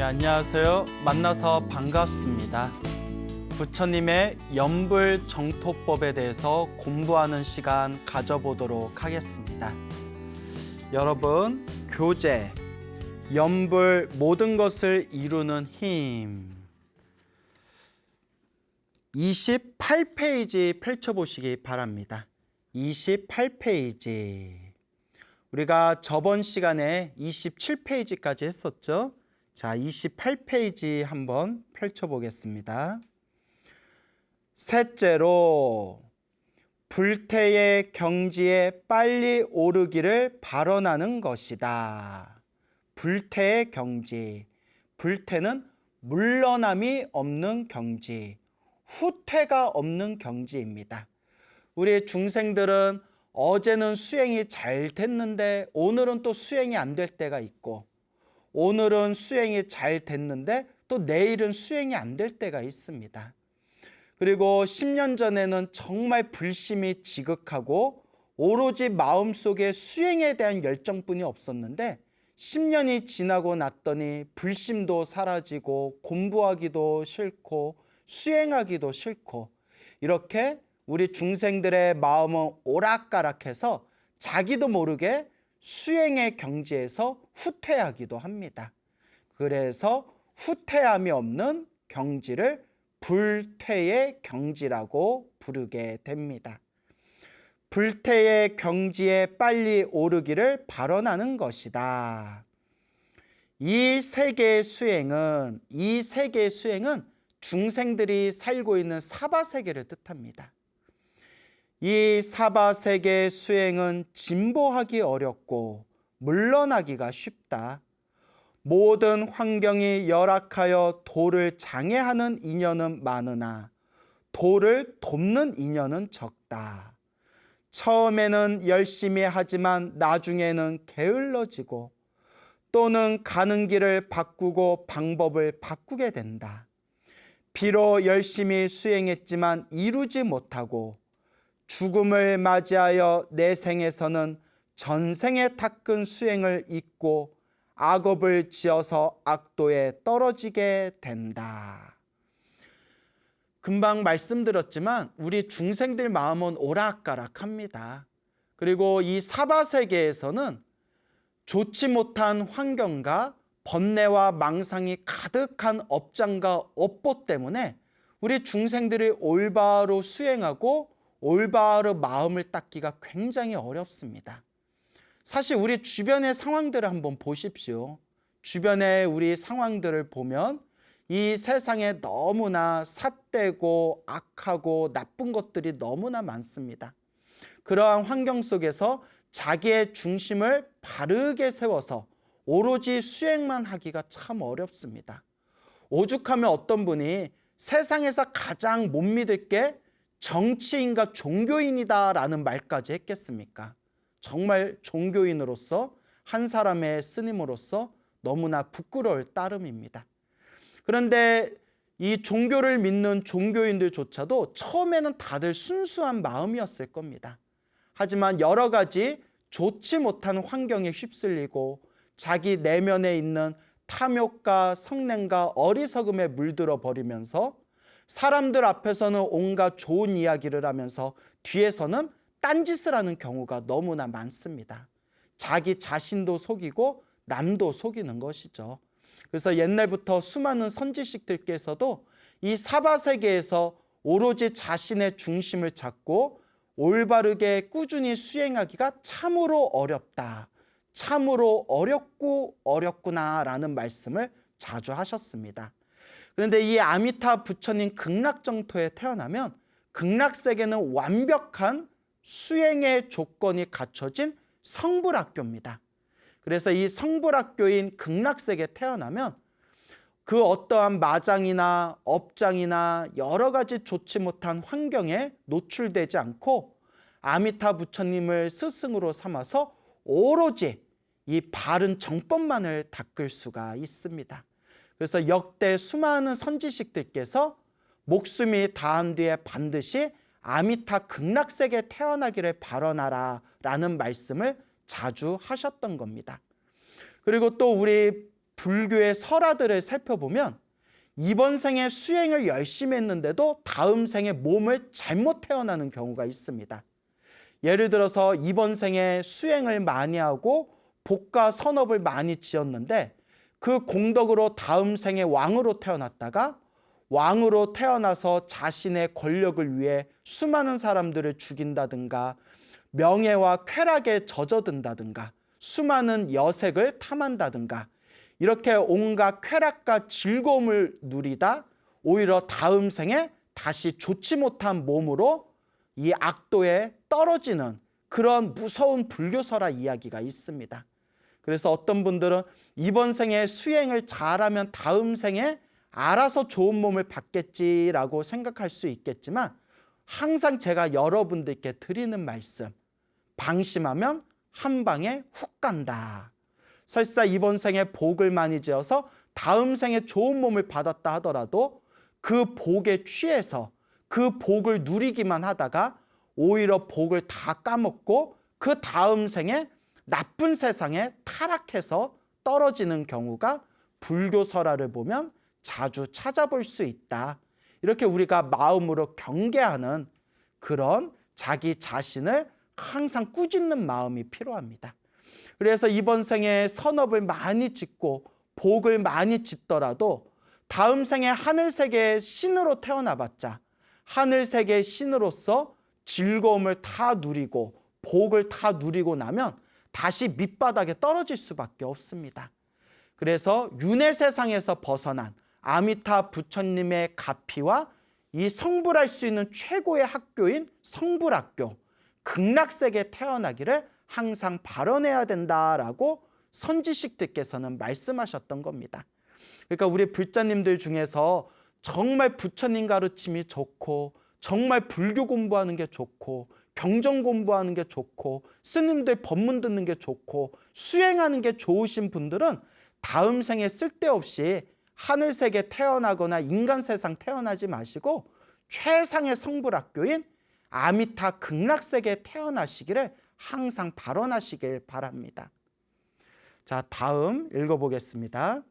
안녕하세요. 만나서 반갑습니다. 부처님의 염불정토법에 대해서 공부하는 시간 가져보도록 하겠습니다. 여러분, 교재, 염불 모든 것을 이루는 힘 28페이지 펼쳐보시기 바랍니다. 28페이지. 우리가 저번 시간에 27페이지까지 했었죠? 자, 28페이지 한번 펼쳐보겠습니다. 셋째로, 불태의 경지에 빨리 오르기를 발언하는 것이다. 불태의 경지. 불태는 물러남이 없는 경지, 후퇴가 없는 경지입니다. 우리 중생들은 어제는 수행이 잘 됐는데 오늘은 또 수행이 안 될 때가 있고, 오늘은 수행이 잘 됐는데 또 내일은 수행이 안 될 때가 있습니다. 그리고 10년 전에는 정말 불심이 지극하고 오로지 마음속에 수행에 대한 열정뿐이 없었는데 10년이 지나고 났더니 불심도 사라지고 공부하기도 싫고 수행하기도 싫고, 이렇게 우리 중생들의 마음은 오락가락해서 자기도 모르게 수행의 경지에서 후퇴하기도 합니다. 그래서 후퇴함이 없는 경지를 불퇴의 경지라고 부르게 됩니다. 불퇴의 경지에 빨리 오르기를 발언하는 것이다. 이 세계의 수행은 중생들이 살고 있는 사바세계를 뜻합니다. 이 사바세계의 수행은 진보하기 어렵고 물러나기가 쉽다. 모든 환경이 열악하여 도를 장애하는 인연은 많으나 도를 돕는 인연은 적다. 처음에는 열심히 하지만 나중에는 게을러지고 또는 가는 길을 바꾸고 방법을 바꾸게 된다. 비록 열심히 수행했지만 이루지 못하고 죽음을 맞이하여 내 생에서는 전생에 닦은 수행을 잊고 악업을 지어서 악도에 떨어지게 된다. 금방 말씀드렸지만 우리 중생들 마음은 오락가락합니다. 그리고 이 사바세계에서는 좋지 못한 환경과 번뇌와 망상이 가득한 업장과 업보 때문에 우리 중생들이 올바로 수행하고 올바로 마음을 닦기가 굉장히 어렵습니다. 사실 우리 주변의 상황들을 한번 보십시오. 주변의 우리 상황들을 보면 이 세상에 너무나 삿되고 악하고 나쁜 것들이 너무나 많습니다. 그러한 환경 속에서 자기의 중심을 바르게 세워서 오로지 수행만 하기가 참 어렵습니다. 오죽하면 어떤 분이 세상에서 가장 못 믿을 게 정치인과 종교인이다라는 말까지 했겠습니까? 정말 종교인으로서, 한 사람의 스님으로서 너무나 부끄러울 따름입니다. 그런데 이 종교를 믿는 종교인들조차도 처음에는 다들 순수한 마음이었을 겁니다. 하지만 여러 가지 좋지 못한 환경에 휩쓸리고 자기 내면에 있는 탐욕과 성냄과 어리석음에 물들어 버리면서 사람들 앞에서는 온갖 좋은 이야기를 하면서 뒤에서는 딴짓을 하는 경우가 너무나 많습니다. 자기 자신도 속이고 남도 속이는 것이죠. 그래서 옛날부터 수많은 선지식들께서도 이 사바세계에서 오로지 자신의 중심을 잡고 올바르게 꾸준히 수행하기가 참으로 어렵다. 참으로 어렵고 어렵구나라는 말씀을 자주 하셨습니다. 그런데 이 아미타 부처님 극락정토에 태어나면 극락세계는 완벽한 수행의 조건이 갖춰진 성불학교입니다. 그래서 이 성불학교인 극락세계에 태어나면 그 어떠한 마장이나 업장이나 여러 가지 좋지 못한 환경에 노출되지 않고 아미타 부처님을 스승으로 삼아서 오로지 이 바른 정법만을 닦을 수가 있습니다. 그래서 역대 수많은 선지식들께서 목숨이 다한 뒤에 반드시 아미타 극락세계에 태어나기를 바라나라 라는 말씀을 자주 하셨던 겁니다. 그리고 또 우리 불교의 설화들을 살펴보면 이번 생에 수행을 열심히 했는데도 다음 생에 몸을 잘못 태어나는 경우가 있습니다. 예를 들어서 이번 생에 수행을 많이 하고 복과 선업을 많이 지었는데 그 공덕으로 다음 생에 왕으로 태어났다가 왕으로 태어나서 자신의 권력을 위해 수많은 사람들을 죽인다든가 명예와 쾌락에 젖어든다든가 수많은 여색을 탐한다든가 이렇게 온갖 쾌락과 즐거움을 누리다 오히려 다음 생에 다시 좋지 못한 몸으로 이 악도에 떨어지는 그런 무서운 불교설화 이야기가 있습니다. 그래서 어떤 분들은 이번 생에 수행을 잘하면 다음 생에 알아서 좋은 몸을 받겠지라고 생각할 수 있겠지만 항상 제가 여러분들께 드리는 말씀, 방심하면 한 방에 훅 간다. 설사 이번 생에 복을 많이 지어서 다음 생에 좋은 몸을 받았다 하더라도 그 복에 취해서 그 복을 누리기만 하다가 오히려 복을 다 까먹고 그 다음 생에 나쁜 세상에 타락해서 떨어지는 경우가 불교 설화를 보면 자주 찾아볼 수 있다. 이렇게 우리가 마음으로 경계하는 그런 자기 자신을 항상 꾸짖는 마음이 필요합니다. 그래서 이번 생에 선업을 많이 짓고 복을 많이 짓더라도 다음 생에 하늘세계의 신으로 태어나봤자 하늘세계의 신으로서 즐거움을 다 누리고 복을 다 누리고 나면 다시 밑바닥에 떨어질 수밖에 없습니다. 그래서 윤회 세상에서 벗어난 아미타 부처님의 가피와 이 성불할 수 있는 최고의 학교인 성불학교, 극락세계에 태어나기를 항상 발언해야 된다라고 선지식들께서는 말씀하셨던 겁니다. 그러니까 우리 불자님들 중에서 정말 부처님 가르침이 좋고 정말 불교 공부하는 게 좋고 경전 공부하는 게 좋고 스님들 법문 듣는 게 좋고 수행하는 게 좋으신 분들은 다음 생에 쓸데없이 하늘세계 태어나거나 인간 세상 태어나지 마시고 최상의 성불학교인 아미타 극락세계에 태어나시기를 항상 발언하시길 바랍니다. 자, 다음 읽어보겠습니다.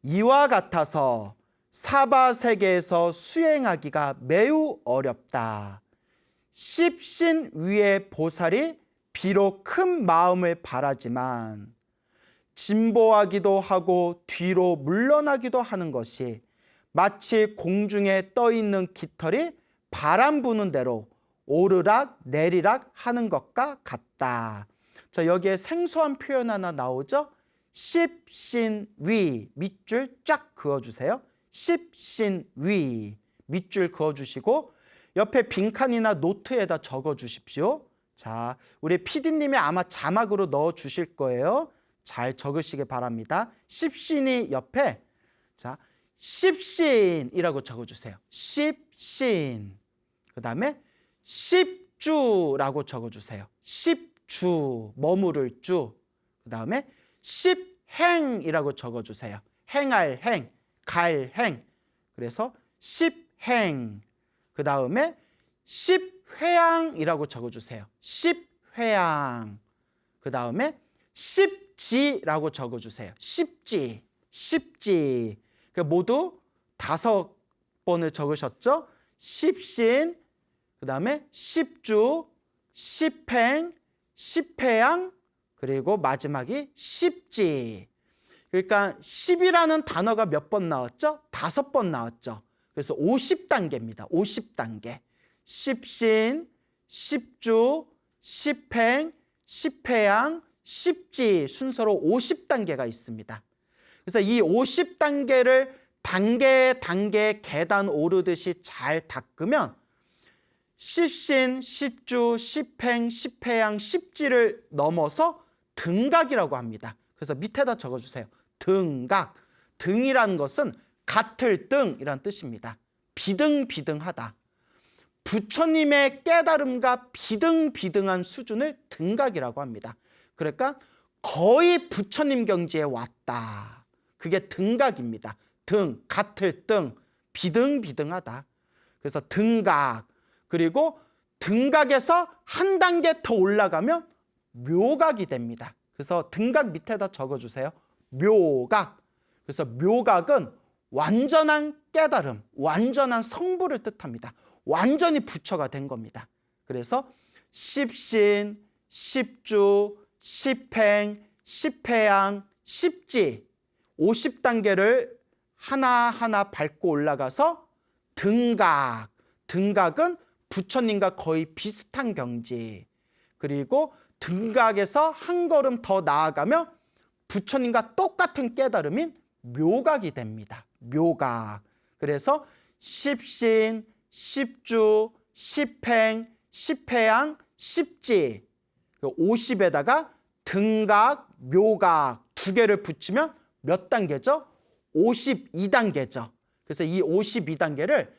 이와 같아서 사바세계에서 수행하기가 매우 어렵다. 십신 위의 보살이 비록 큰 마음을 바라지만 진보하기도 하고 뒤로 물러나기도 하는 것이 마치 공중에 떠있는 깃털이 바람 부는 대로 오르락 내리락 하는 것과 같다. 자, 여기에 생소한 표현 하나 나오죠? 십신위, 밑줄 쫙 그어주세요. 십신위, 밑줄 그어주시고 옆에 빈칸이나 노트에다 적어주십시오. 자, 우리 PD님이 아마 자막으로 넣어주실 거예요. 잘 적으시기 바랍니다. 십신이 옆에 자 십신이라고 적어주세요. 십신. 그 다음에 십주라고 적어주세요. 십주, 머무를 주. 그 다음에 십행이라고 적어주세요. 행할 행, 갈 행. 그래서 십행. 그 다음에 십회양이라고 적어주세요. 십회양. 그 다음에 십지라고 적어주세요. 십지, 십지. 모두 5번을 적으셨죠? 십신, 그 다음에 십주, 십행, 십회양, 그리고 마지막이 십지. 그러니까 10이라는 단어가 몇 번 나왔죠? 5번 나왔죠. 그래서 50단계입니다. 50단계. 십신, 십주, 십행, 십회양, 십지 순서로 50단계가 있습니다. 그래서 이 50단계를 단계 계단 오르듯이 잘 닦으면 십신, 십주, 십행, 십회양, 십지를 넘어서 등각이라고 합니다. 그래서 밑에다 적어주세요. 등각. 등이라는 것은 같을 등이란 뜻입니다. 비등비등하다. 부처님의 깨달음과 비등비등한 수준을 등각이라고 합니다. 그러니까 거의 부처님 경지에 왔다. 그게 등각입니다. 등, 같을 등, 비등비등하다. 그래서 등각. 그리고 등각에서 한 단계 더 올라가면 묘각이 됩니다. 그래서 등각 밑에다 적어주세요. 묘각. 그래서 묘각은 완전한 깨달음, 완전한 성부를 뜻합니다. 완전히 부처가 된 겁니다. 그래서 십신, 십주, 십행, 십회양, 십지 50단계를 하나하나 밟고 올라가서 등각. 등각은 부처님과 거의 비슷한 경지. 그리고 등각에서 한 걸음 더 나아가며 부처님과 똑같은 깨달음인 묘각이 됩니다. 묘각. 그래서 십신, 십주, 십행, 십회양, 십지 50에다가 등각, 묘각 두 개를 붙이면 몇 단계죠? 52단계죠. 그래서 이 52단계를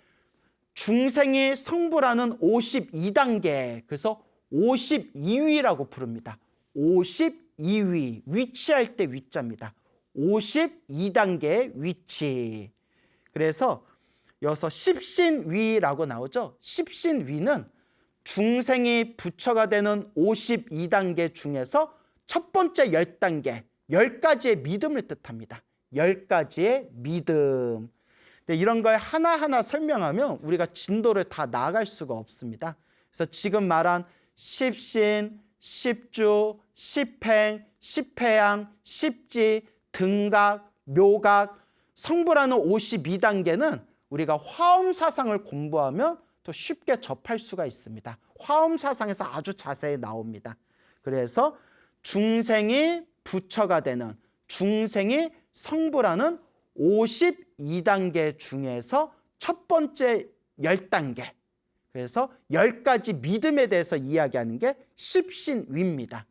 중생이 성불하는 52단계, 그래서 52위라고 부릅니다. 52위, 위치할 때 위자입니다. 52단계의 위치. 그래서 여기서 십신위라고 나오죠. 십신위는 중생이 부처가 되는 52단계 중에서 첫 번째 10단계, 10가지의 믿음을 뜻합니다. 10가지의 믿음. 근데 이런 걸 하나하나 설명하면 우리가 진도를 다 나아갈 수가 없습니다. 그래서 지금 말한 십신, 십주, 십행, 십회양, 십지, 등각, 묘각, 성불하는 52단계는 우리가 화엄사상을 공부하면 또 쉽게 접할 수가 있습니다. 화엄사상에서 아주 자세히 나옵니다. 그래서 중생이 부처가 되는, 중생이 성불하는 52단계 중에서 첫 번째 10단계, 그래서 10가지 믿음에 대해서 이야기하는 게 십신위입니다.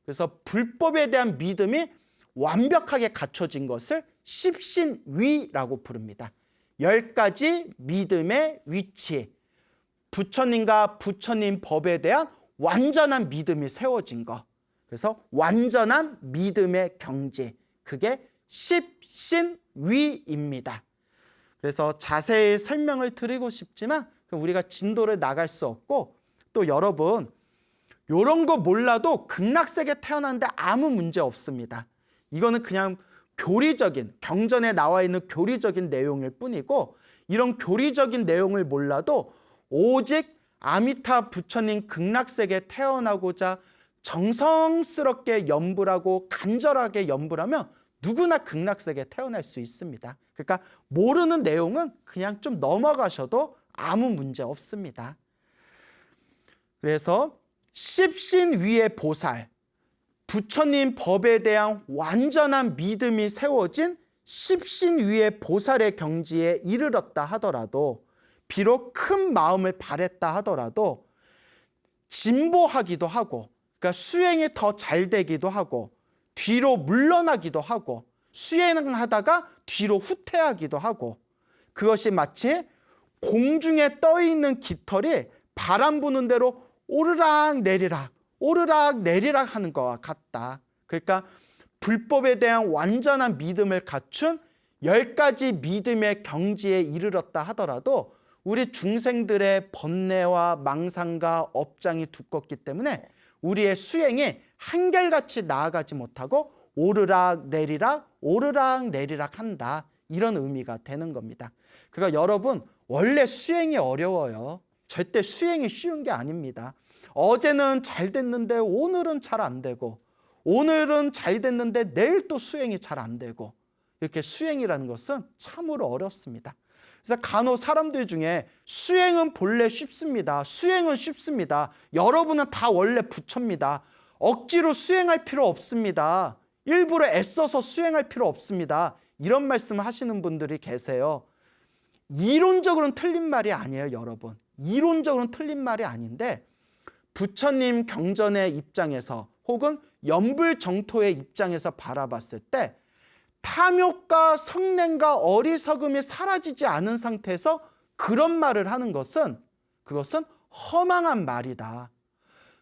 그래서 불법에 대한 믿음이 완벽하게 갖춰진 것을 십신위라고 부릅니다. 10가지 믿음의 위치, 부처님과 부처님 법에 대한 완전한 믿음이 세워진 것, 그래서 완전한 믿음의 경지, 그게 십신위입니다. 그래서 자세히 설명을 드리고 싶지만 우리가 진도를 나갈 수 없고, 또 여러분 이런 거 몰라도 극락세계 태어났는데 아무 문제 없습니다. 이거는 그냥 교리적인, 경전에 나와 있는 교리적인 내용일 뿐이고, 이런 교리적인 내용을 몰라도 오직 아미타 부처님 극락세계에 태어나고자 정성스럽게 염불하고 간절하게 염불하면 누구나 극락세계에 태어날 수 있습니다. 그러니까 모르는 내용은 그냥 좀 넘어가셔도 아무 문제 없습니다. 그래서 십신위의 보살, 부처님 법에 대한 완전한 믿음이 세워진 십신위의 보살의 경지에 이르렀다 하더라도, 비록 큰 마음을 발했다 하더라도 진보하기도 하고, 그러니까 수행이 더 잘 되기도 하고, 뒤로 물러나기도 하고, 수행하다가 뒤로 후퇴하기도 하고, 그것이 마치 공중에 떠 있는 깃털이 바람 부는 대로 오르락 내리락 오르락 내리락 하는 것과 같다. 그러니까 불법에 대한 완전한 믿음을 갖춘 10가지 믿음의 경지에 이르렀다 하더라도 우리 중생들의 번뇌와 망상과 업장이 두껍기 때문에 우리의 수행이 한결같이 나아가지 못하고 오르락 내리락 한다, 이런 의미가 되는 겁니다. 그러니까 여러분, 원래 수행이 어려워요. 절대 수행이 쉬운 게 아닙니다. 어제는 잘 됐는데 오늘은 잘 안 되고, 오늘은 잘 됐는데 내일 또 수행이 잘 안 되고, 이렇게 수행이라는 것은 참으로 어렵습니다. 그래서 간혹 사람들 중에 수행은 본래 쉽습니다. 수행은 쉽습니다. 여러분은 다 원래 부처입니다. 억지로 수행할 필요 없습니다. 일부러 애써서 수행할 필요 없습니다. 이런 말씀을 하시는 분들이 계세요. 이론적으로는 틀린 말이 아니에요, 여러분. 이론적으로는 틀린 말이 아닌데, 부처님 경전의 입장에서 혹은 염불정토의 입장에서 바라봤을 때 탐욕과 성냄과 어리석음이 사라지지 않은 상태에서 그런 말을 하는 것은, 그것은 허망한 말이다.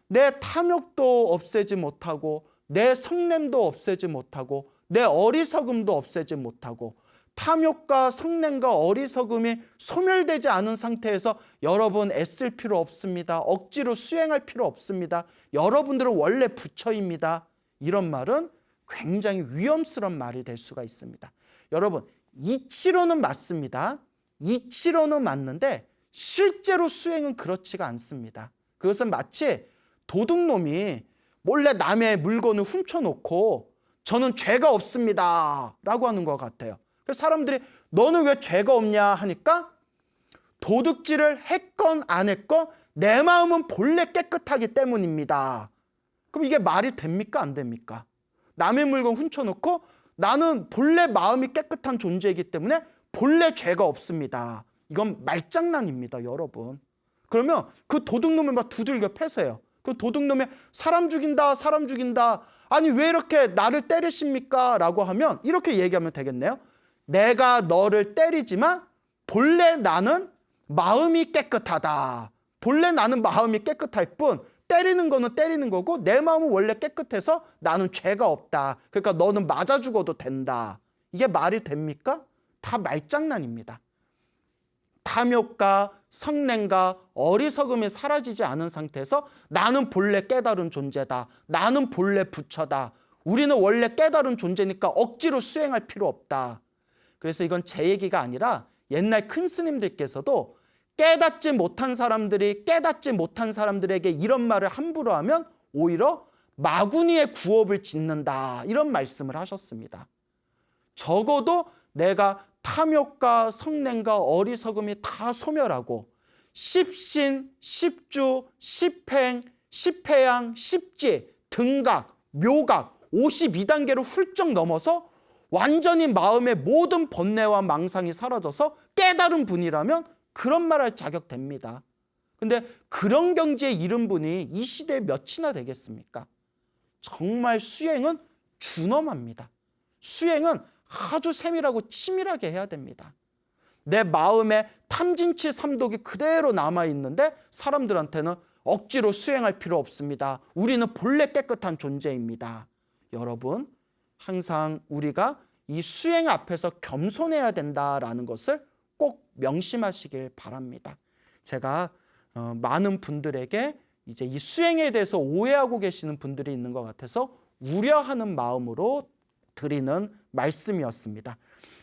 내 탐욕도 없애지 못하고, 내 성냄도 없애지 못하고, 내 어리석음도 없애지 못하고, 탐욕과 성냄과 어리석음이 소멸되지 않은 상태에서 여러분 애쓸 필요 없습니다. 억지로 수행할 필요 없습니다. 여러분들은 원래 부처입니다. 이런 말은 굉장히 위험스러운 말이 될 수가 있습니다. 여러분, 이치로는 맞습니다. 이치로는 맞는데 실제로 수행은 그렇지가 않습니다. 그것은 마치 도둑놈이 몰래 남의 물건을 훔쳐놓고 저는 죄가 없습니다 라고 하는 것 같아요. 그래서 사람들이 너는 왜 죄가 없냐 하니까 도둑질을 했건 안 했건 내 마음은 본래 깨끗하기 때문입니다. 그럼 이게 말이 됩니까? 안 됩니까? 남의 물건 훔쳐놓고 나는 본래 마음이 깨끗한 존재이기 때문에 본래 죄가 없습니다. 이건 말장난입니다, 여러분. 그러면 그 도둑놈을 막 두들겨 패세요. 그 도둑놈이 사람 죽인다, 사람 죽인다. 아니 왜 이렇게 나를 때리십니까? 라고 하면 이렇게 얘기하면 되겠네요. 내가 너를 때리지만 본래 나는 마음이 깨끗하다. 본래 나는 마음이 깨끗할 뿐 때리는 거는 때리는 거고 내 마음은 원래 깨끗해서 나는 죄가 없다. 그러니까 너는 맞아 죽어도 된다. 이게 말이 됩니까? 다 말장난입니다. 탐욕과 성냄과 어리석음이 사라지지 않은 상태에서 나는 본래 깨달은 존재다. 나는 본래 부처다. 우리는 원래 깨달은 존재니까 억지로 수행할 필요 없다. 그래서 이건 제 얘기가 아니라 옛날 큰 스님들께서도 깨닫지 못한 사람들에게 이런 말을 함부로 하면 오히려 마구니의 구업을 짓는다. 이런 말씀을 하셨습니다. 적어도 내가 탐욕과 성냄과 어리석음이 다 소멸하고 십신, 십주, 십행, 십회양, 십지, 등각, 묘각 52단계로 훌쩍 넘어서 완전히 마음의 모든 번뇌와 망상이 사라져서 깨달은 분이라면 그런 말할 자격 됩니다. 근데 그런 경지에 이른 분이 이 시대에 몇이나 되겠습니까? 정말 수행은 준엄합니다. 수행은 아주 세밀하고 치밀하게 해야 됩니다. 내 마음에 탐진치 삼독이 그대로 남아있는데 사람들한테는 억지로 수행할 필요 없습니다. 우리는 본래 깨끗한 존재입니다. 여러분, 항상 우리가 이 수행 앞에서 겸손해야 된다라는 것을 꼭 명심하시길 바랍니다. 제가 많은 분들에게 이제 이 수행에 대해서 오해하고 계시는 분들이 있는 것 같아서 우려하는 마음으로 드리는 말씀이었습니다.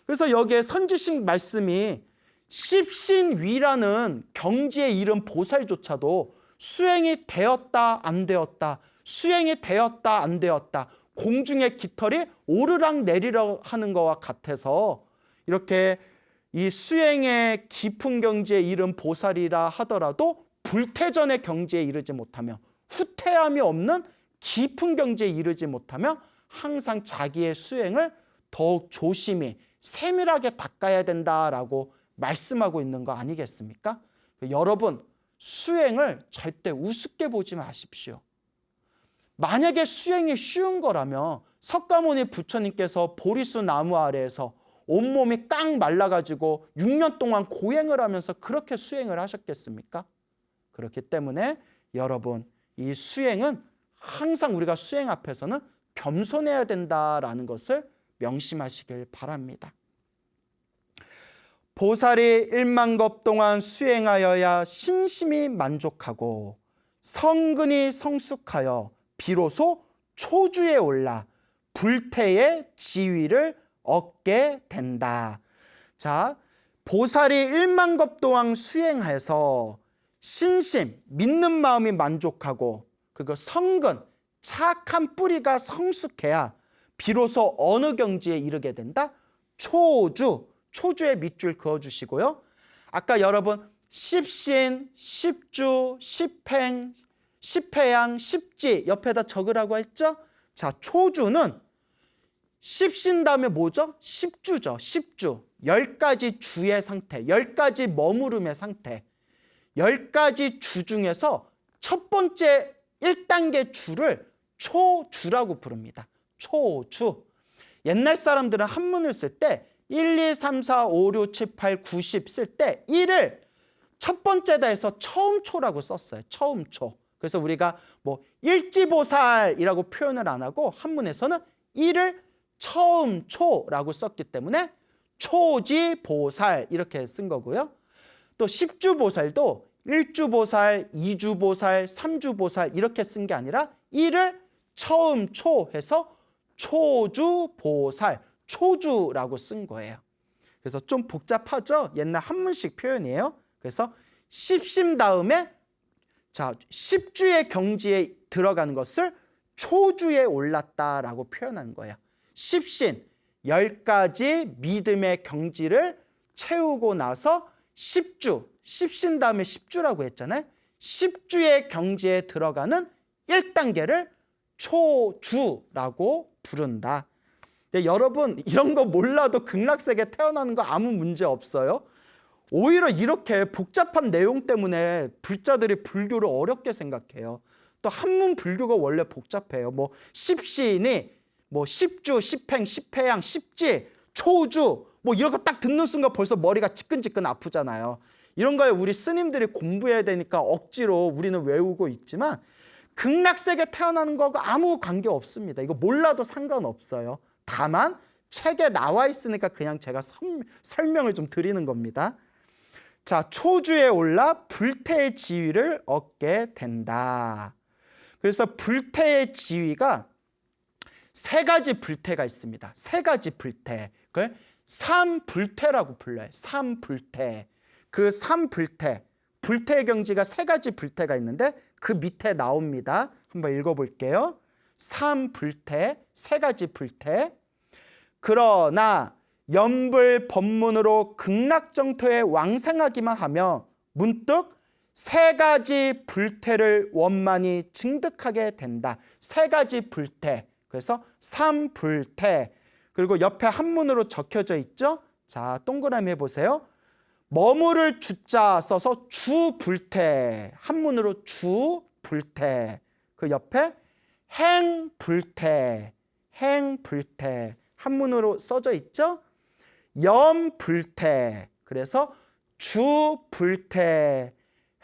그래서 여기에 선지식 말씀이 십신위라는 경지에 이른 보살조차도 수행이 되었다 안 되었다, 수행이 되었다 안 되었다, 공중의 깃털이 오르락 내리락 하는 것과 같아서 이렇게 이 수행의 깊은 경지에 이른 보살이라 하더라도 불태전의 경지에 이르지 못하며 후퇴함이 없는 깊은 경지에 이르지 못하며 항상 자기의 수행을 더욱 조심히 세밀하게 닦아야 된다라고 말씀하고 있는 거 아니겠습니까? 여러분, 수행을 절대 우습게 보지 마십시오. 만약에 수행이 쉬운 거라면 석가모니 부처님께서 보리수 나무 아래에서 온몸이 깡 말라가지고 6년 동안 고행을 하면서 그렇게 수행을 하셨겠습니까? 그렇기 때문에 여러분, 이 수행은 항상 우리가 수행 앞에서는 겸손해야 된다라는 것을 명심하시길 바랍니다. 보살이 1만겁 동안 수행하여야 신심이 만족하고 성근이 성숙하여 비로소 초주에 올라 불태의 지위를 얻게 된다. 자, 보살이 1만겁 동안 수행해서 신심, 믿는 마음이 만족하고 그리고 성근, 착한 뿌리가 성숙해야 비로소 어느 경지에 이르게 된다? 초주, 초주에 밑줄 그어주시고요. 아까 여러분 십신, 십주, 십행, 십회양, 십지 옆에다 적으라고 했죠? 자, 초주는 십신 다음에 뭐죠? 십주죠. 십주. 10가지 주의 상태, 10가지 머무름의 상태. 10가지 주 중에서 첫 번째 1단계 주를 초주라고 부릅니다. 초주. 옛날 사람들은 한문을 쓸 때 1, 2, 3, 4, 5, 6, 7, 8, 9, 10 쓸 때 1을 첫 번째다 해서 처음초라고 썼어요. 처음초. 그래서 우리가 뭐 일지보살이라고 표현을 안 하고 한문에서는 1을 처음초라고 썼기 때문에 초지보살 이렇게 쓴 거고요. 또 십주보살도 1주보살, 2주보살, 3주보살 이렇게 쓴 게 아니라 1을 처음초 해서 초주보살, 초주라고 쓴 거예요. 그래서 좀 복잡하죠? 옛날 한문식 표현이에요. 그래서 십심 다음에 십주의 경지에 들어가는 것을 초주에 올랐다라고 표현한 거예요. 십신, 10가지 믿음의 경지를 채우고 나서 십신 다음에 십주라고 했잖아요. 십주의 경지에 들어가는 1단계를 초주라고 부른다. 근데 여러분 이런 거 몰라도 극락세계 태어나는 거 아무 문제 없어요. 오히려 이렇게 복잡한 내용 때문에 불자들이 불교를 어렵게 생각해요. 또 한문 불교가 원래 복잡해요. 뭐 십신이 뭐 십주, 십행, 십회양, 십지, 초주 뭐 이런 거 딱 듣는 순간 벌써 머리가 지끈지끈 아프잖아요. 이런 거에 우리 스님들이 공부해야 되니까 억지로 우리는 외우고 있지만 극락세계 태어나는 거하고 아무 관계 없습니다. 이거 몰라도 상관없어요. 다만 책에 나와 있으니까 그냥 제가 설명을 좀 드리는 겁니다. 자, 초주에 올라 불태의 지위를 얻게 된다. 그래서 불태의 지위가 3가지 불태가 있습니다. 3가지 불태. 그걸 삼불태라고 불러요. 삼불태. 그 삼불태. 불태의 경지가 3가지 불태가 있는데 그 밑에 나옵니다. 한번 읽어볼게요. 삼불태, 3가지 불태. 그러나 연불 법문으로 극락정토에 왕생하기만 하며 문득 3가지 불태를 원만히 증득하게 된다. 3가지 불태. 그래서 삼불태. 그리고 옆에 한문으로 적혀져 있죠. 자, 동그라미 해보세요. 머무를 주자 써서 주불태. 한문으로 주불태. 그 옆에 행불태. 행불태. 한문으로 써져 있죠. 염불태. 그래서 주불태,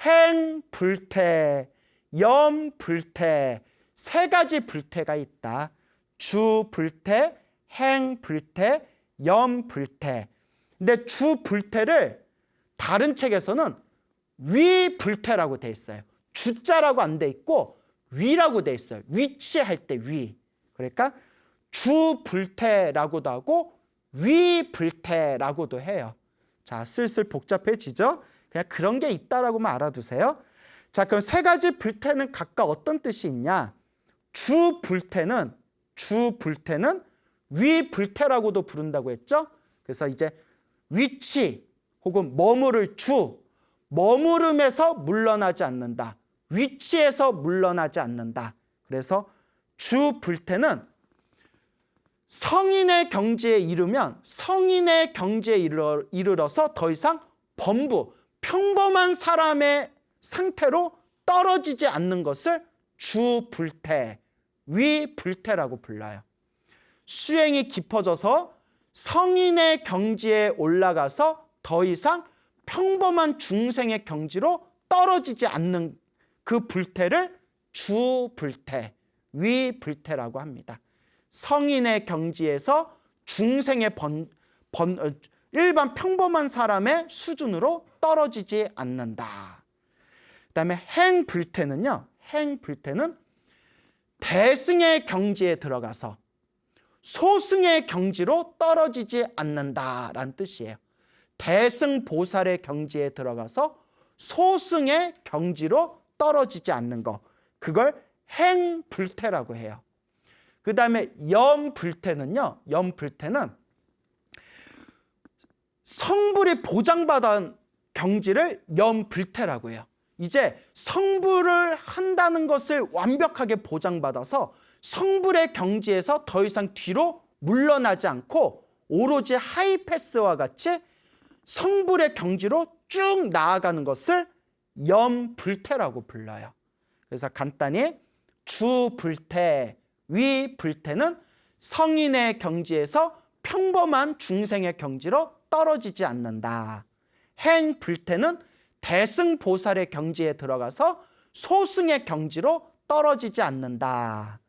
행불태, 염불태 3가지 불태가 있다. 주불태, 행불태, 염불태. 근데 주불태를 다른 책에서는 위불태라고 돼 있어요. 주자라고 안 돼 있고 위라고 돼 있어요. 위치할 때 위. 그러니까 주불태라고도 하고 위불태라고도 해요. 자, 슬슬 복잡해지죠? 그냥 그런 게 있다라고만 알아두세요. 자, 그럼 3가지 불태는 각각 어떤 뜻이 있냐? 주불태는 위불태라고도 부른다고 했죠? 그래서 이제 위치 혹은 머무를 머무름에서 물러나지 않는다. 위치에서 물러나지 않는다. 그래서 주불태는 성인의 경지에 이르면 성인의 경지에 이르러서 더 이상 평범한 사람의 상태로 떨어지지 않는 것을 주불태, 위불태라고 불러요. 수행이 깊어져서 성인의 경지에 올라가서 더 이상 평범한 중생의 경지로 떨어지지 않는 그 불태를 주불태, 위불태라고 합니다. 성인의 경지에서 중생의 일반 평범한 사람의 수준으로 떨어지지 않는다. 그다음에 행불태는요. 행불태는 대승의 경지에 들어가서 소승의 경지로 떨어지지 않는다라는 뜻이에요. 대승 보살의 경지에 들어가서 소승의 경지로 떨어지지 않는 거. 그걸 행불태라고 해요. 그 다음에 염불태는요. 염불태는 성불이 보장받은 경지를 염불태라고 해요. 이제 성불을 한다는 것을 완벽하게 보장받아서 성불의 경지에서 더 이상 뒤로 물러나지 않고 오로지 하이패스와 같이 성불의 경지로 쭉 나아가는 것을 염불태라고 불러요. 그래서 간단히 주불태, 위불태는 성인의 경지에서 평범한 중생의 경지로 떨어지지 않는다. 행불태는 대승보살의 경지에 들어가서 소승의 경지로 떨어지지 않는다.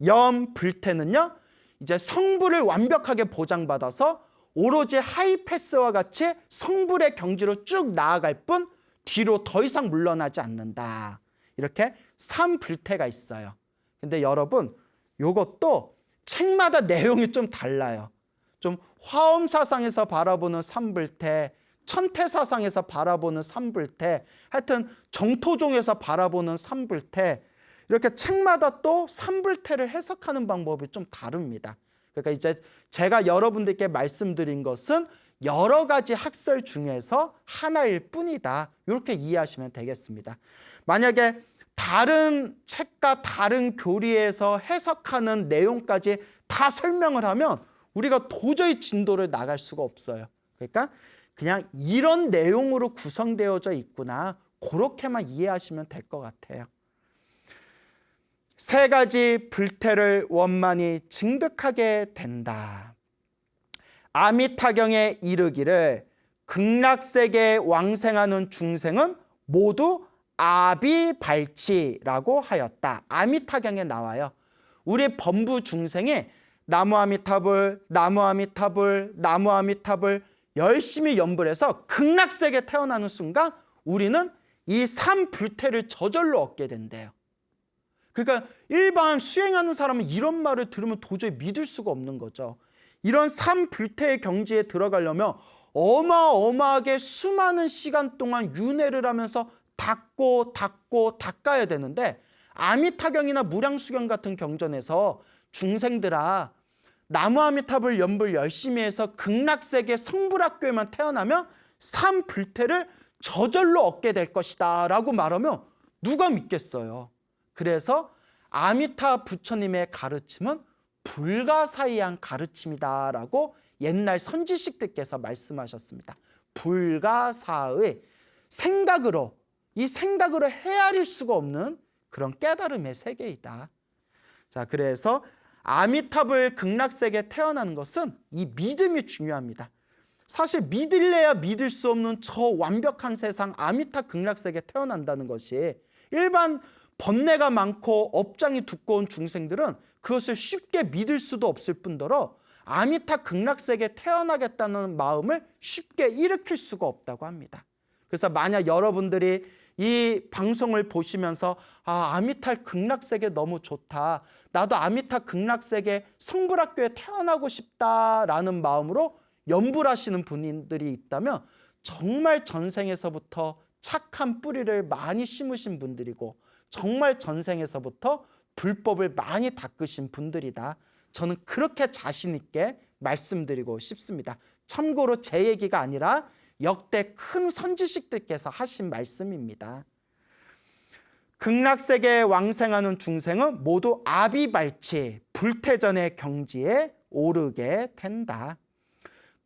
염불태는요, 이제 성불을 완벽하게 보장받아서 오로지 하이패스와 같이 성불의 경지로 쭉 나아갈 뿐 뒤로 더 이상 물러나지 않는다. 이렇게 3불태가 있어요. 근데 여러분, 요것도 책마다 내용이 좀 달라요. 좀 화엄사상에서 바라보는 삼불태, 천태사상에서 바라보는 삼불태, 하여튼 정토종에서 바라보는 삼불태, 이렇게 책마다 또 삼불태를 해석하는 방법이 좀 다릅니다. 그러니까 이제 제가 여러분들께 말씀드린 것은 여러 가지 학설 중에서 하나일 뿐이다. 이렇게 이해하시면 되겠습니다. 만약에 다른 책과 다른 교리에서 해석하는 내용까지 다 설명을 하면 우리가 도저히 진도를 나갈 수가 없어요. 그러니까 그냥 이런 내용으로 구성되어져 있구나, 그렇게만 이해하시면 될 것 같아요. 세 가지 불태를 원만히 증득하게 된다. 아미타경에 이르기를 극락세계에 왕생하는 중생은 모두 아비발치라고 하였다. 아미타경에 나와요. 우리 범부 중생이 나무아미타불, 나무아미타불, 나무아미타불 열심히 연불해서 극락세계에 태어나는 순간 우리는 이 삼불태를 저절로 얻게 된대요. 그러니까 일반 수행하는 사람은 이런 말을 들으면 도저히 믿을 수가 없는 거죠. 이런 삼불태의 경지에 들어가려면 어마어마하게 수많은 시간 동안 윤회를 하면서 닦아야 되는데, 아미타경이나 무량수경 같은 경전에서 중생들아, 나무아미타불 연불 열심히 해서 극락세계 성불학교에만 태어나면 삼불태를 저절로 얻게 될 것이다 라고 말하면 누가 믿겠어요. 그래서 아미타 부처님의 가르침은 불가사의한 가르침이다 라고 옛날 선지식들께서 말씀하셨습니다. 불가사의, 이 생각으로 헤아릴 수가 없는 그런 깨달음의 세계이다. 자, 그래서 아미타불 극락세계에 태어나는 것은 이 믿음이 중요합니다. 사실 믿을래야 믿을 수 없는 저 완벽한 세상 아미타 극락세계에 태어난다는 것이 일반 번뇌가 많고 업장이 두꺼운 중생들은 그것을 쉽게 믿을 수도 없을 뿐더러 아미타 극락세계에 태어나겠다는 마음을 쉽게 일으킬 수가 없다고 합니다. 그래서 만약 여러분들이 이 방송을 보시면서 아미타 극락세계 너무 좋다, 나도 아미타 극락세계 성불학교에 태어나고 싶다라는 마음으로 연불하시는 분들이 있다면 정말 전생에서부터 착한 뿌리를 많이 심으신 분들이고 정말 전생에서부터 불법을 많이 닦으신 분들이다. 저는 그렇게 자신 있게 말씀드리고 싶습니다. 참고로 제 얘기가 아니라 역대 큰 선지식들께서 하신 말씀입니다. 극락세계에 왕생하는 중생은 모두 아비발치, 불태전의 경지에 오르게 된다.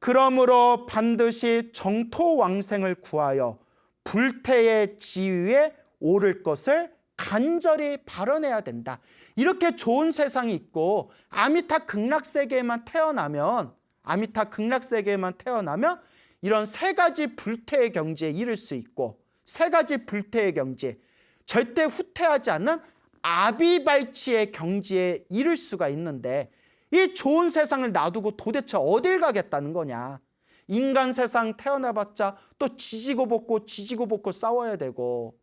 그러므로 반드시 정토왕생을 구하여 불태의 지위에 오를 것을 간절히 발언해야 된다. 이렇게 좋은 세상이 있고 아미타 극락세계에만 태어나면 이런 세 가지 불태의 경지에 이를 수 있고, 세 가지 불태의 경지, 절대 후퇴하지 않는 아비발치의 경지에 이를 수가 있는데, 이 좋은 세상을 놔두고 도대체 어딜 가겠다는 거냐. 인간 세상 태어나봤자 또 지지고 볶고 싸워야 되고,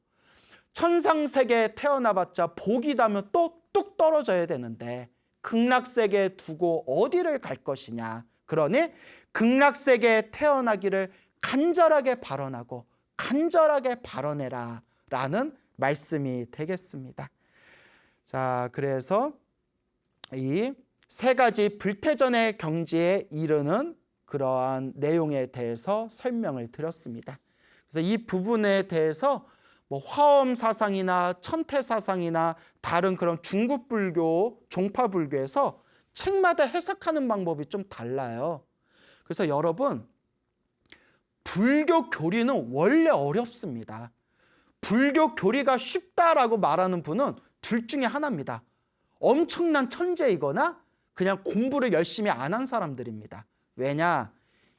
천상세계에 태어나봤자 복이다면 또 뚝 떨어져야 되는데 극락세계에 두고 어디를 갈 것이냐. 그러니 극락세계에 태어나기를 간절하게 발언하고 간절하게 발언해라 라는 말씀이 되겠습니다. 자, 그래서 이 세 가지 불태전의 경지에 이르는 그러한 내용에 대해서 설명을 드렸습니다. 그래서 이 부분에 대해서 화엄사상이나 천태사상이나 다른 그런 중국불교, 종파불교에서 책마다 해석하는 방법이 좀 달라요. 그래서 여러분, 불교 교리는 원래 어렵습니다. 불교 교리가 쉽다라고 말하는 분은 둘 중에 하나입니다. 엄청난 천재이거나 그냥 공부를 열심히 안 한 사람들입니다. 왜냐?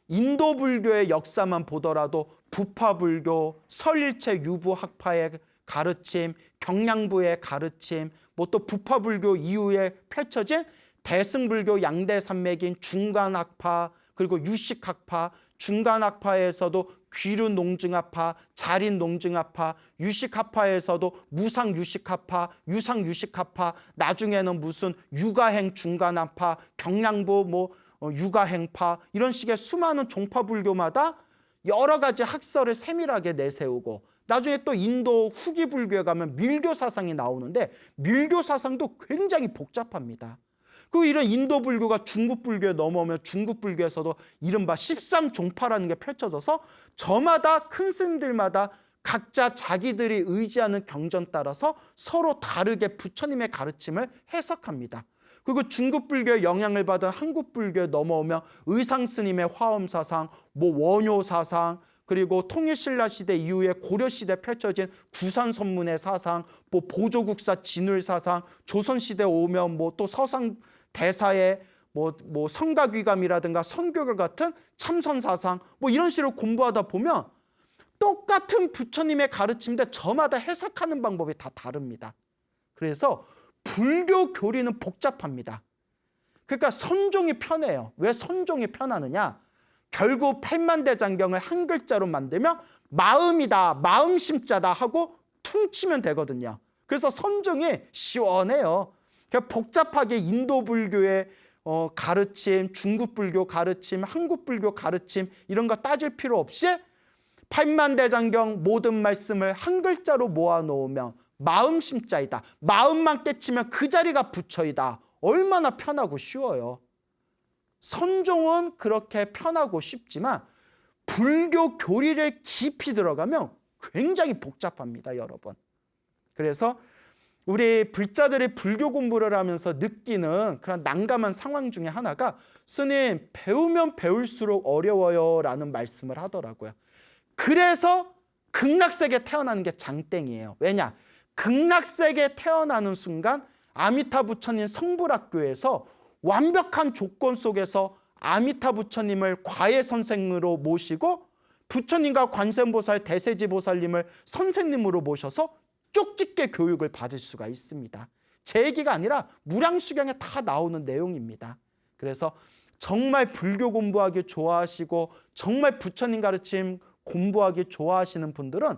인도 불교의 역사만 보더라도 부파불교, 설일체 유부학파의 가르침, 경량부의 가르침, 또 부파불교 이후에 펼쳐진 대승불교 양대산맥인 중간학파, 그리고 유식학파, 중간학파에서도 귀륜농증학파, 자린농증학파, 유식학파에서도 무상유식학파, 유상유식학파, 나중에는 무슨 육아행 중간학파, 경량부 육아행파, 이런 식의 수많은 종파불교마다 여러 가지 학설을 세밀하게 내세우고, 나중에 또 인도 후기 불교에 가면 밀교 사상이 나오는데 밀교 사상도 굉장히 복잡합니다. 그 이런 인도 불교가 중국 불교에 넘어오면 중국 불교에서도 이른바 13종파라는 게 펼쳐져서 저마다 큰 스님들마다 각자 자기들이 의지하는 경전 따라서 서로 다르게 부처님의 가르침을 해석합니다. 그리고 중국 불교의 영향을 받은 한국 불교에 넘어오면 의상 스님의 화엄 사상, 원효 사상, 그리고 통일신라 시대 이후에 고려 시대 펼쳐진 구산선문의 사상, 보조국사 진울 사상, 조선 시대 오면 또 서상 대사의 성가귀감이라든가 선교결 같은 참선 사상, 이런 식으로 공부하다 보면 똑같은 부처님의 가르침인데 저마다 해석하는 방법이 다 다릅니다. 그래서 불교 교리는 복잡합니다. 그러니까 선종이 편해요. 왜 선종이 편하느냐? 결국 팔만대장경을 한 글자로 만들면 마음이다, 마음심자다 하고 퉁치면 되거든요. 그래서 선종이 시원해요. 복잡하게 인도 불교의 가르침, 중국 불교 가르침, 한국 불교 가르침 이런 거 따질 필요 없이 팔만대장경 모든 말씀을 한 글자로 모아놓으면 마음심자이다. 마음만 깨치면 그 자리가 부처이다. 얼마나 편하고 쉬워요. 선종은 그렇게 편하고 쉽지만 불교 교리를 깊이 들어가면 굉장히 복잡합니다, 여러분. 그래서 우리 불자들이 불교 공부를 하면서 느끼는 그런 난감한 상황 중에 하나가 스님, 배우면 배울수록 어려워요 라는 말씀을 하더라고요. 그래서 극락세계에 태어나는 게 장땡이에요. 왜냐? 극락세계에 태어나는 순간 아미타 부처님 성불학교에서 완벽한 조건 속에서 아미타 부처님을 과외 선생으로 모시고 부처님과 관세음보살, 대세지보살님을 선생님으로 모셔서 쪽집게 교육을 받을 수가 있습니다. 제 얘기가 아니라 무량수경에 다 나오는 내용입니다. 그래서 정말 불교 공부하기 좋아하시고 정말 부처님 가르침 공부하기 좋아하시는 분들은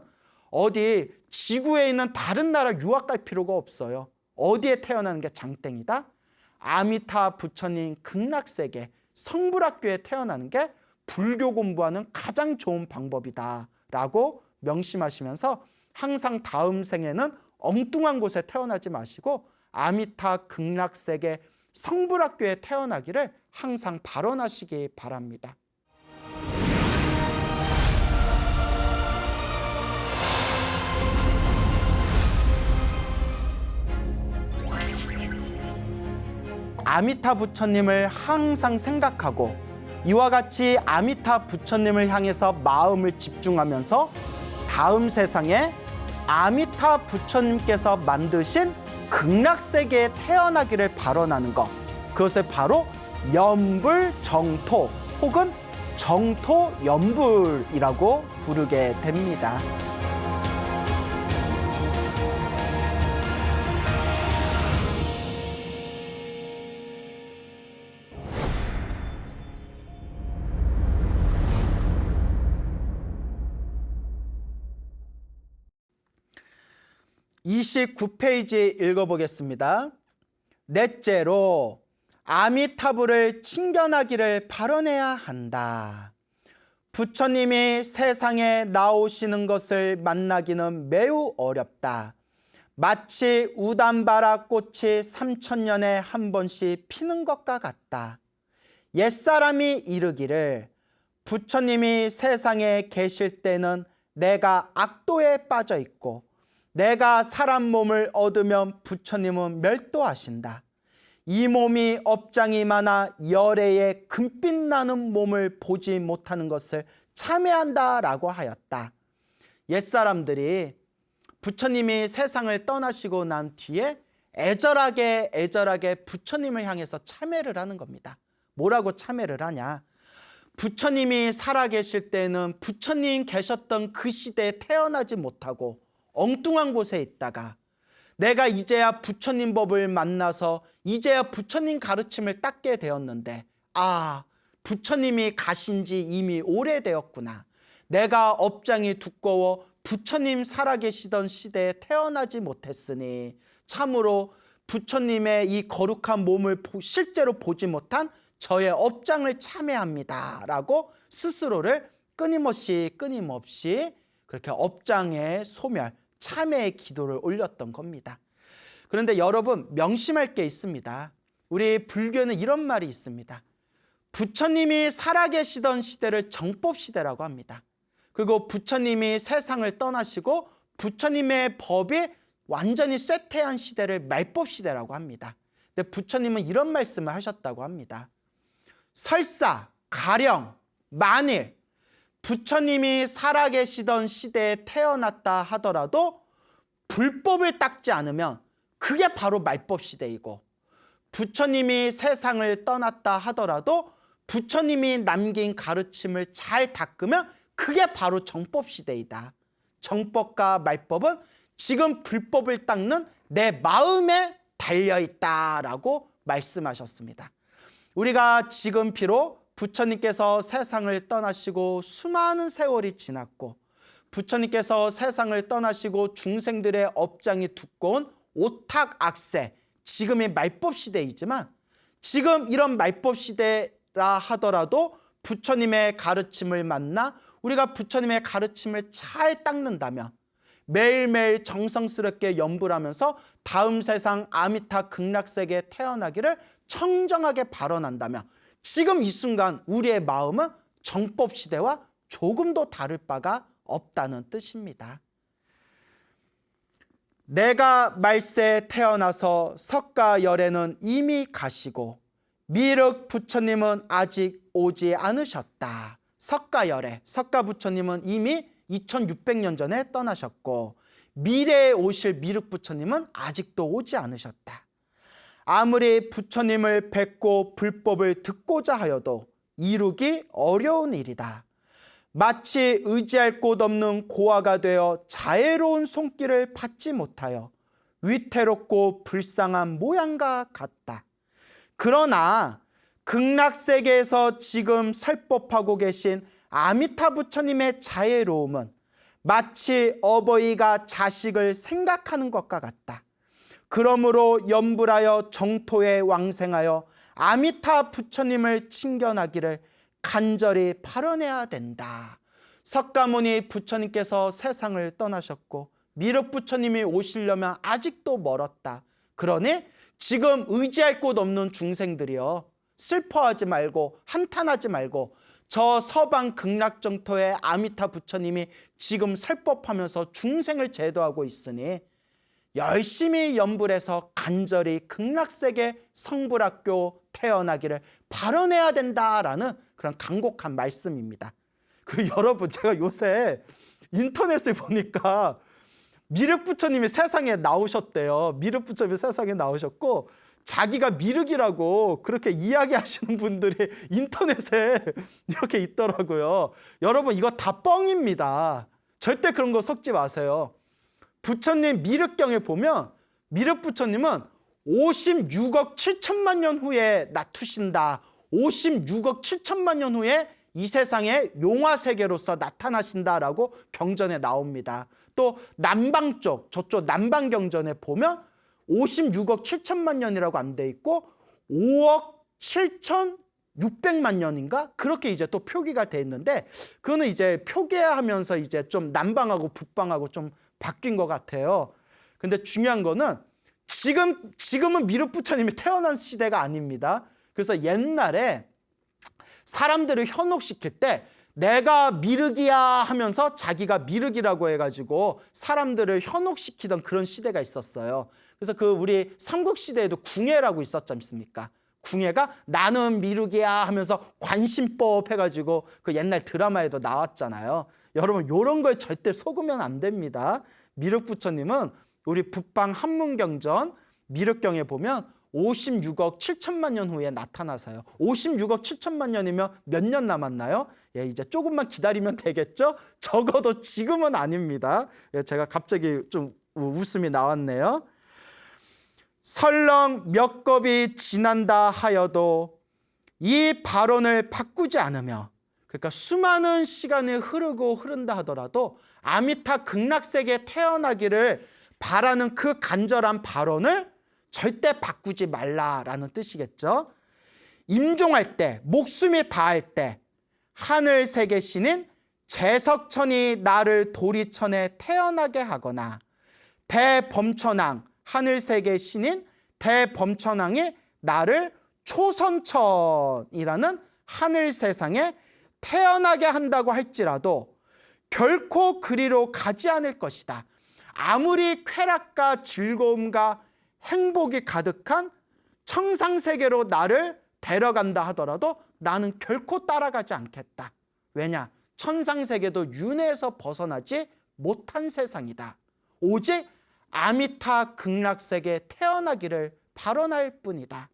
어디 지구에 있는 다른 나라 유학 갈 필요가 없어요. 어디에 태어나는 게 장땡이다? 아미타 부처님 극락세계 성불학교에 태어나는 게 불교 공부하는 가장 좋은 방법이다 라고 명심하시면서 항상 다음 생에는 엉뚱한 곳에 태어나지 마시고 아미타 극락세계 성불학교에 태어나기를 항상 발언하시기 바랍니다. 아미타 부처님을 항상 생각하고 이와 같이 아미타 부처님을 향해서 마음을 집중하면서 다음 세상에 아미타 부처님께서 만드신 극락세계에 태어나기를 발언하는 것, 그것을 바로 연불정토 혹은 정토연불이라고 부르게 됩니다. (29페이지) 읽어보겠습니다. 넷째로 아미타불을 친견하기를 발언해야 한다. 부처님이 세상에 나오시는 것을 만나기는 매우 어렵다. 마치 우담바라 꽃이 3000년에 한 번씩 피는 것과 같다. 옛사람이 이르기를 부처님이 세상에 계실 때는 내가 악도에 빠져 있고 내가 사람 몸을 얻으면 부처님은 멸도하신다. 이 몸이 업장이 많아 열애의 금빛 나는 몸을 보지 못하는 것을 참회한다라고 하였다. 옛사람들이 부처님이 세상을 떠나시고 난 뒤에 애절하게 부처님을 향해서 참회를 하는 겁니다. 뭐라고 참회를 하냐? 부처님이 살아계실 때는 부처님 계셨던 그 시대에 태어나지 못하고 엉뚱한 곳에 있다가 내가 이제야 부처님 법을 만나서 이제야 부처님 가르침을 닦게 되었는데 부처님이 가신 지 이미 오래되었구나. 내가 업장이 두꺼워 부처님 살아계시던 시대에 태어나지 못했으니 참으로 부처님의 이 거룩한 몸을 실제로 보지 못한 저의 업장을 참회합니다 라고 스스로를 끊임없이 그렇게 업장의 소멸, 참회의 기도를 올렸던 겁니다. 그런데 여러분, 명심할 게 있습니다. 우리 불교에는 이런 말이 있습니다. 부처님이 살아계시던 시대를 정법시대라고 합니다. 그리고 부처님이 세상을 떠나시고 부처님의 법이 완전히 쇠퇴한 시대를 말법시대라고 합니다. 근데 부처님은 이런 말씀을 하셨다고 합니다. 설사, 가령, 만일 부처님이 살아계시던 시대에 태어났다 하더라도 불법을 닦지 않으면 그게 바로 말법시대이고, 부처님이 세상을 떠났다 하더라도 부처님이 남긴 가르침을 잘 닦으면 그게 바로 정법시대이다. 정법과 말법은 지금 불법을 닦는 내 마음에 달려있다라고 말씀하셨습니다. 우리가 지금 비록 부처님께서 세상을 떠나시고 수많은 세월이 지났고, 부처님께서 세상을 떠나시고 중생들의 업장이 두꺼운 오탁악세, 지금의 말법시대이지만, 지금 이런 말법시대라 하더라도 부처님의 가르침을 만나 우리가 부처님의 가르침을 잘 닦는다면, 매일매일 정성스럽게 염불 하면서 다음 세상 아미타 극락세계에 태어나기를 청정하게 발언한다면, 지금 이 순간 우리의 마음은 정법시대와 조금도 다를 바가 없다는 뜻입니다. 내가 말세에 태어나서 석가열애는 이미 가시고 미륵 부처님은 아직 오지 않으셨다. 석가열애, 석가부처님은 이미 2600년 전에 떠나셨고, 미래에 오실 미륵 부처님은 아직도 오지 않으셨다. 아무리 부처님을 뵙고 불법을 듣고자 하여도 이루기 어려운 일이다. 마치 의지할 곳 없는 고아가 되어 자애로운 손길을 받지 못하여 위태롭고 불쌍한 모양과 같다. 그러나 극락세계에서 지금 설법하고 계신 아미타 부처님의 자애로움은 마치 어버이가 자식을 생각하는 것과 같다. 그러므로 염불하여 정토에 왕생하여 아미타 부처님을 친견하기를 간절히 발언해야 된다. 석가모니 부처님께서 세상을 떠나셨고 미륵 부처님이 오시려면 아직도 멀었다. 그러니 지금 의지할 곳 없는 중생들이여, 슬퍼하지 말고 한탄하지 말고 저 서방 극락정토의 아미타 부처님이 지금 설법하면서 중생을 제도하고 있으니 열심히 염불해서 간절히 극락세계 성불학교 태어나기를 발언해야 된다라는 그런 간곡한 말씀입니다. 여러분, 제가 요새 인터넷을 보니까 미륵 부처님이 세상에 나오셨대요. 미륵 부처님이 세상에 나오셨고 자기가 미륵이라고 그렇게 이야기하시는 분들이 인터넷에 이렇게 있더라고요. 여러분, 이거 다 뻥입니다. 절대 그런 거 섞지 마세요. 부처님 미륵경에 보면 미륵 부처님은 56억 7천만 년 후에 나투신다. 56억 7천만 년 후에 이 세상에 용화세계로서 나타나신다라고 경전에 나옵니다. 또 남방 쪽, 저쪽 남방 경전에 보면 56억 7천만 년이라고 안 돼 있고 5억 7,600만 년인가? 그렇게 이제 또 표기가 돼 있는데, 그거는 이제 표기하면서 이제 좀 남방하고 북방하고 좀 바뀐 것 같아요. 근데 중요한 거는 지금은 미륵 부처님이 태어난 시대가 아닙니다. 그래서 옛날에 사람들을 현혹시킬 때 내가 미륵이야 하면서 자기가 미륵이라고 해가지고 사람들을 현혹시키던 그런 시대가 있었어요. 그래서 우리 삼국시대에도 궁예라고 있었지 않습니까? 궁예가 나는 미륵이야 하면서 관심법 해가지고 그 옛날 드라마에도 나왔잖아요. 여러분, 이런 거에 절대 속으면 안 됩니다. 미륵 부처님은 우리 북방 한문경전 미륵경에 보면 56억 7천만 년 후에 나타나서요. 56억 7천만 년이면 몇 년 남았나요? 예, 이제 조금만 기다리면 되겠죠? 적어도 지금은 아닙니다. 예, 제가 갑자기 좀 웃음이 나왔네요. 설령 몇 겁이 지난다 하여도 이 발언을 바꾸지 않으며, 그러니까 수많은 시간이 흐른다 하더라도 아미타 극락세계에 태어나기를 바라는 그 간절한 발언을 절대 바꾸지 말라라는 뜻이겠죠. 임종할 때, 목숨이 다할 때 하늘세계 신인 제석천이 나를 도리천에 태어나게 하거나, 대범천왕, 하늘세계 신인 대범천왕이 나를 초선천이라는 하늘세상에 태어나게 한다고 할지라도 결코 그리로 가지 않을 것이다. 아무리 쾌락과 즐거움과 행복이 가득한 청상세계로 나를 데려간다 하더라도 나는 결코 따라가지 않겠다. 왜냐? 천상세계도 윤회에서 벗어나지 못한 세상이다. 오직 아미타 극락세계에 태어나기를 발언할 뿐이다.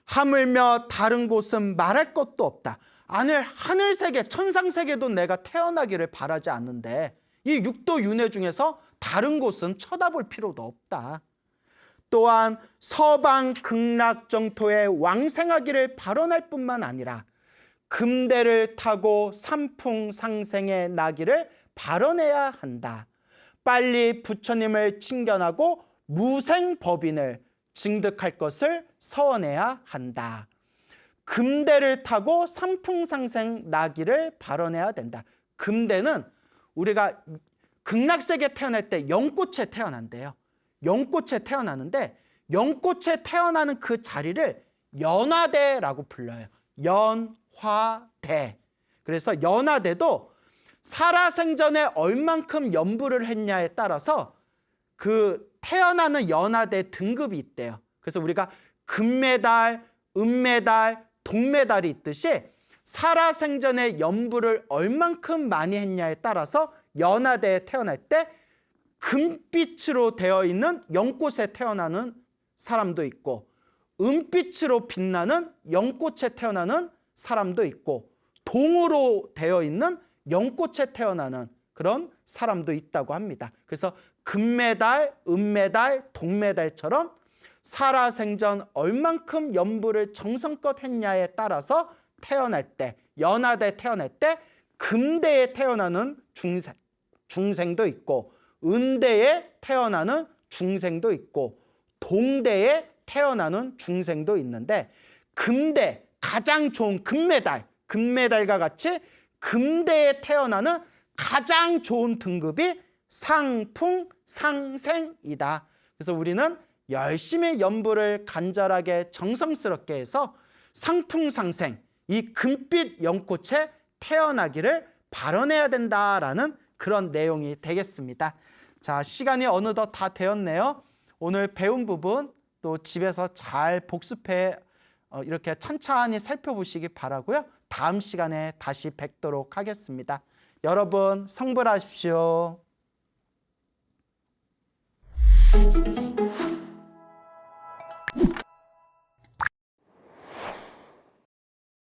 하물며 다른 곳은 말할 것도 없다. 하늘세계, 천상세계도 내가 태어나기를 바라지 않는데 이 육도 윤회 중에서 다른 곳은 쳐다볼 필요도 없다. 또한 서방 극락정토에 왕생하기를 발언할 뿐만 아니라 금대를 타고 삼풍상생에 나기를 발언해야 한다. 빨리 부처님을 칭견하고 무생법인을 증득할 것을 서원해야 한다. 금대를 타고 삼풍상생 나기를 발언해야 된다. 금대는 우리가 극락세계에 태어날 때 연꽃에 태어난대요. 연꽃에 태어나는데 연꽃에 태어나는 그 자리를 연화대라고 불러요. 연화대. 그래서 연화대도 살아생전에 얼만큼 연부를 했냐에 따라서 그 태어나는 연화대 등급이 있대요. 그래서 우리가 금메달, 은메달, 동메달이 있듯이 살아생전에 연부를 얼만큼 많이 했냐에 따라서 연화대에 태어날 때 금빛으로 되어 있는 연꽃에 태어나는 사람도 있고, 은빛으로 빛나는 연꽃에 태어나는 사람도 있고, 동으로 되어 있는 연꽃에 태어나는 그런 사람도 있다고 합니다. 그래서 금메달, 은메달, 동메달처럼 살아생전 얼만큼 연부를 정성껏 했냐에 따라서 태어날 때, 연하대 태어날 때 금대에 태어나는 중생도 있고, 은대에 태어나는 중생도 있고, 동대에 태어나는 중생도 있는데, 금대, 가장 좋은 금메달과 같이 금대에 태어나는 가장 좋은 등급이 상풍상생이다. 그래서 우리는 열심히 연부를 간절하게 정성스럽게 해서 상풍상생, 이 금빛 연꽃에 태어나기를 발언해야 된다라는 그런 내용이 되겠습니다. 자, 시간이 어느덧 다 되었네요. 오늘 배운 부분 또 집에서 잘 복습해 이렇게 천천히 살펴보시기 바라고요. 다음 시간에 다시 뵙도록 하겠습니다. 여러분 성불하십시오.